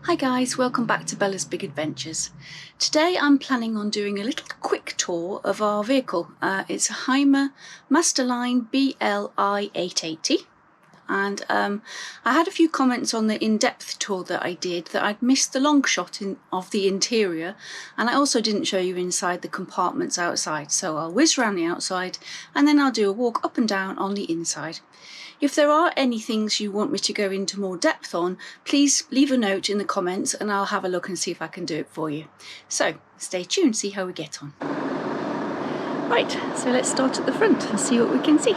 Hi guys, welcome back to Bella's Big Adventures. Today I'm planning on doing a little quick tour of our vehicle. It's a Hymer Master-line BL i880, and I had a few comments on the in-depth tour that I did that I'd missed the long shot of the interior, and I also didn't show you inside the compartments outside, so I'll whiz around the outside and then I'll do a walk up and down on the inside. If there are any things you want me to go into more depth on, please leave a note in the comments and I'll have a look and see if I can do it for you. So stay tuned, see how we get on. Right, so let's start at the front and see what we can see.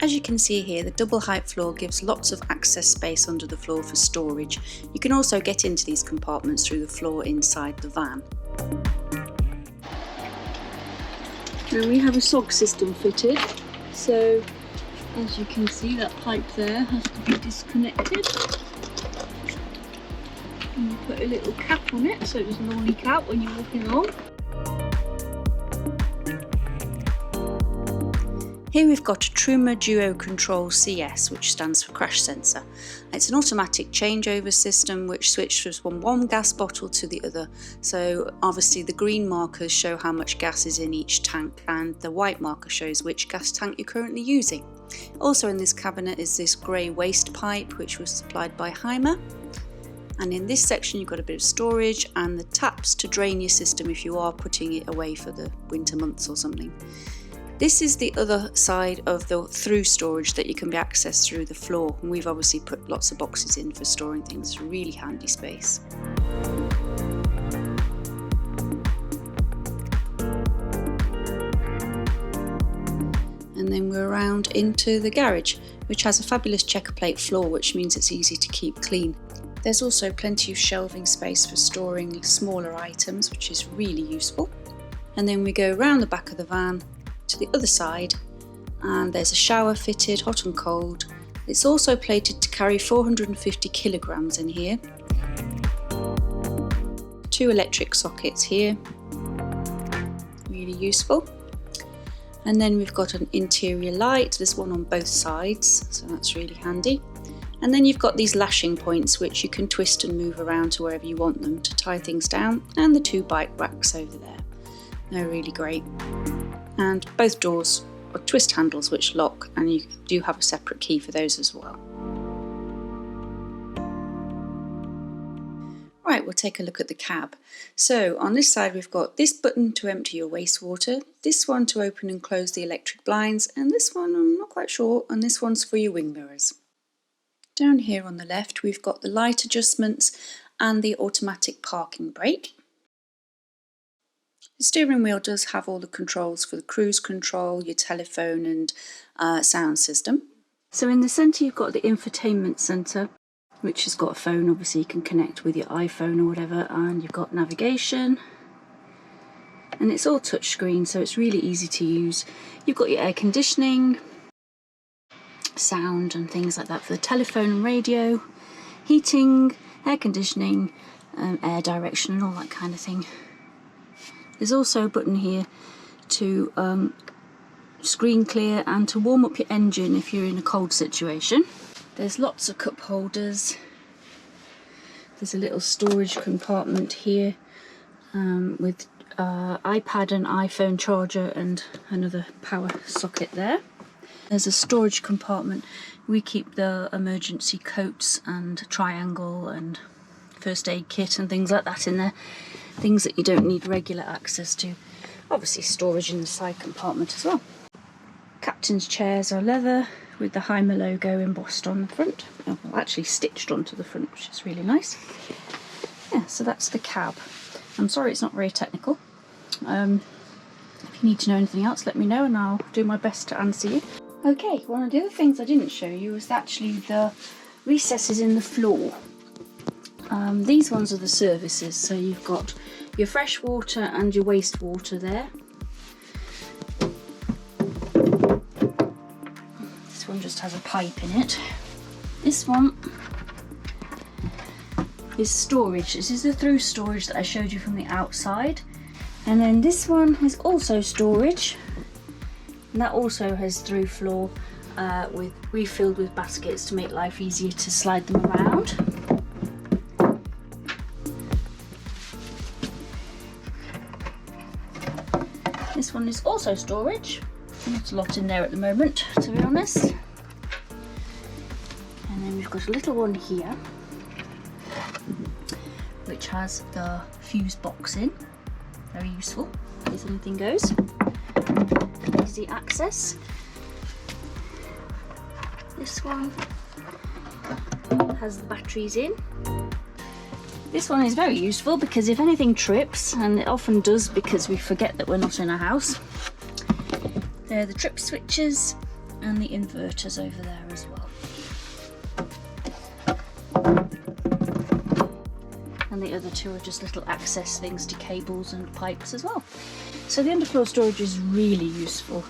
As you can see here, the double height floor gives lots of access space under the floor for storage. You can also get into these compartments through the floor inside the van. Now we have a SOG system fitted, so as you can see that pipe there has to be disconnected. And you put a little cap on it so it doesn't all leak out when you're walking along. Here we've got a Truma Duo Control CS, which stands for crash sensor. It's an automatic changeover system which switches from one gas bottle to the other. So obviously the green markers show how much gas is in each tank and the white marker shows which gas tank you're currently using. Also in this cabinet is this grey waste pipe which was supplied by Hymer. And in this section you've got a bit of storage and the taps to drain your system if you are putting it away for the winter months or something. This is the other side of the through storage that you can be accessed through the floor, and we've obviously put lots of boxes in for storing things. It's a really handy space. And then we're around into the garage, which has a fabulous checker plate floor, which means it's easy to keep clean. There's also plenty of shelving space for storing smaller items, which is really useful. And then we go around the back of the van to the other side, and there's a shower fitted, hot and cold. It's also plated to carry 450 kilograms in here. 2 electric sockets here, really useful. And then we've got an interior light, there's one on both sides, so that's really handy. And then you've got these lashing points which you can twist and move around to wherever you want them to tie things down, and the 2 bike racks over there. They're really great. And both doors are twist handles which lock, and you do have a separate key for those as well. Right, we'll take a look at the cab. So on this side we've got this button to empty your wastewater, this one to open and close the electric blinds, and this one I'm not quite sure, and this one's for your wing mirrors. Down here on the left we've got the light adjustments and the automatic parking brake. The steering wheel does have all the controls for the cruise control, your telephone and sound system. So in the centre you've got the infotainment centre, which has got a phone, obviously you can connect with your iPhone or whatever, and you've got navigation. And it's all touchscreen, so it's really easy to use. You've got your air conditioning, sound and things like that for the telephone and radio, heating, air conditioning, air direction and all that kind of thing. There's also a button here to screen clear and to warm up your engine if you're in a cold situation. There's lots of cup holders. There's a little storage compartment here with iPad and iPhone charger and another power socket there. There's a storage compartment. We keep the emergency coats and triangle and first aid kit and things like that in there. Things that you don't need regular access to. Obviously storage in the side compartment as well. Captain's chairs are leather with the Hymer logo embossed on the front. Oh, well, actually stitched onto the front, which is really nice. Yeah, so that's the cab. I'm sorry it's not very technical. If you need to know anything else, let me know and I'll do my best to answer you. Okay, one of the other things I didn't show you was actually the recesses in the floor. These ones are the services, so you've got your fresh water and your wastewater there. This one just has a pipe in it. This one is storage. This is the through storage that I showed you from the outside. And then this one is also storage. And that also has through floor refilled with baskets to make life easier to slide them around. This one is also storage. Not a lot in there at the moment, to be honest. And then we've got a little one here, which has the fuse box in. Very useful, in case anything goes. Easy access. This one has the batteries in. This one is very useful because if anything trips, and it often does because we forget that we're not in a house, they're the trip switches and the inverters over there as well. And the other two are just little access things to cables and pipes as well. So the underfloor storage is really useful.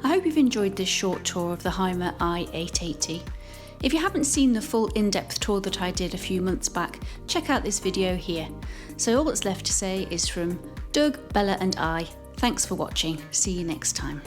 I hope you've enjoyed this short tour of the Hymer i880. If you haven't seen the full in-depth tour that I did a few months back, check out this video here. So all that's left to say is from Doug, Bella and I, thanks for watching. See you next time.